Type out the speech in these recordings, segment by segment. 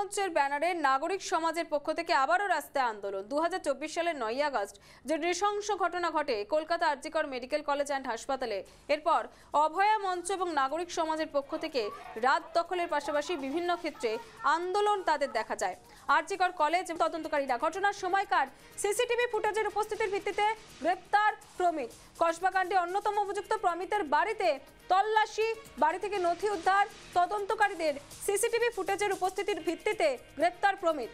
মঞ্চের ব্যানারে নাগরিক সমাজের পক্ষ থেকে আবারও রাস্তায় আন্দোলন। 2024 সালের 9ই আগস্ট যে নৃশংস ঘটনা ঘটে কলকাতা আর.জি. কর মেডিকেল কলেজ অ্যান্ড হাসপাতালে, এরপর অভয়া মঞ্চ এবং নাগরিক সমাজের পক্ষ থেকে রাত দখলের পাশাপাশি বিভিন্ন ক্ষেত্রে আন্দোলন তাদের দেখা যায়। আর.জি. কর কলেজ তদন্তকারীরা ঘটনার সময়কার সিসিটিভি ফুটেজের উপস্থিতির ভিত্তিতে গ্রেপ্তার প্রমিত। কসবাকাণ্ডে অন্যতম অভিযুক্ত প্রমিতের বাড়িতে তল্লাশি, বাড়ি থেকে নথি উদ্ধার, তদন্তকারীদের সিসিটিভি ফুটেজের উপস্থিতির ভিত্তিতে গ্রেপ্তার প্রমিত।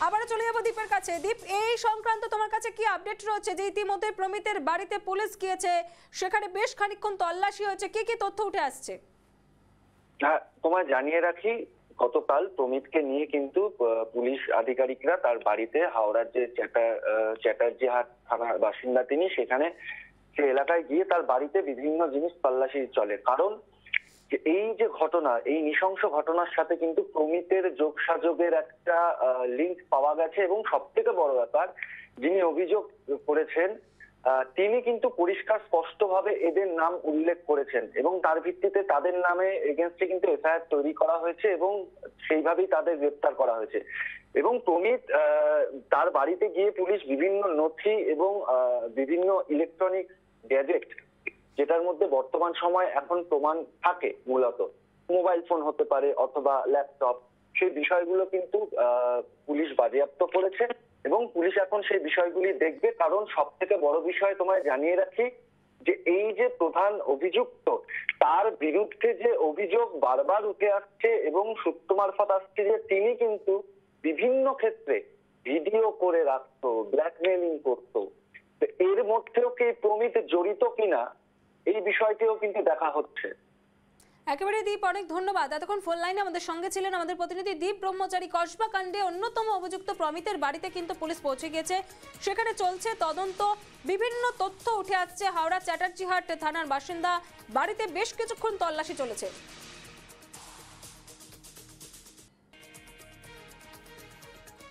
আবারও চলে যাবো দীপের কাছে। দীপ, এই সংক্রান্ত তোমার কাছে কি আপডেট রয়েছে যে ইতিমধ্যে প্রমিতের বাড়িতে পুলিশ গিয়েছে, সেখানে বেশ খানিকক্ষণ তল্লাশি হয়েছে, কি কি তথ্য উঠে আসছে? হ্যাঁ, তোমায় জানিয়ে রাখি, গতকাল প্রমিতকে নিয়ে কিন্তু পুলিশ আধিকারিকরা তার বাড়িতে, হাওড়ার যে চ্যাটার্জি হাট থানার বাসিন্দা তিনি, সেখানে সে এলাকায় গিয়ে তার বাড়িতে বিভিন্ন জিনিস তল্লাশি চলে। কারণ এই যে ঘটনা, এই নৃশংস ঘটনার সাথে কিন্তু প্রমিতের যোগসাযোগের একটা লিঙ্ক পাওয়া গেছে, এবং সব থেকে বড় ব্যাপার, যিনি অভিযোগ করেছেন তিনি কিন্তু পরিষ্কার স্পষ্টভাবে এদের নাম উল্লেখ করেছেন, এবং তার ভিত্তিতে তাদের নামে এগেনস্টে কিন্তু এফআইআর তৈরি করা হয়েছে এবং সেইভাবেই তাদের গ্রেপ্তার করা হয়েছে। এবং প্রমিত তার বাড়িতে গিয়ে পুলিশ বিভিন্ন নথি এবং বিভিন্ন ইলেকট্রনিক গ্যাজেট, যেটার মধ্যে বর্তমান সময় এখন প্রমাণ থাকে, মূলত মোবাইল ফোন হতে পারে অথবা ল্যাপটপ, সেই বিষয়গুলো কিন্তু পুলিশ বাজেয়াপ্ত করেছে এবং পুলিশ এখন সেই বিষয়গুলি দেখবে। কারণ সব থেকে বড় বিষয় তোমায় জানিয়ে রাখি যে এই যে প্রধান অভিযুক্ত, তার বিরুদ্ধে যে অভিযোগ বারবার উঠে আসছে এবং সূত্র মারফত আসছে যে তিনি কিন্তু বিভিন্ন ক্ষেত্রে ভিডিও করে রাখতো, ব্ল্যাকমেইলিং করতো। এর মধ্যেও কি প্রমিত জড়িত কিনা, এই বিষয়টিও কিন্তু দেখা হচ্ছে। একেবারে দীপ, অনেক ধন্যবাদ। এতক্ষণ ফোন লাইনে আমাদের সঙ্গে ছিলেন আমাদের প্রতিনিধি দীপ ব্রহ্মচারী। কসবা কাণ্ডে অন্যতম অভিযুক্ত প্রমিতের বাড়িতে কিন্তু পুলিশ পৌঁছে গিয়েছে, সেখানে চলছে তদন্ত, বিভিন্ন তথ্য উঠে আসছে। হাওড়া চ্যাটার্জি হাট থানার বাসিন্দা বাড়িতে বেশ কিছুক্ষণ তল্লাশি চলেছে।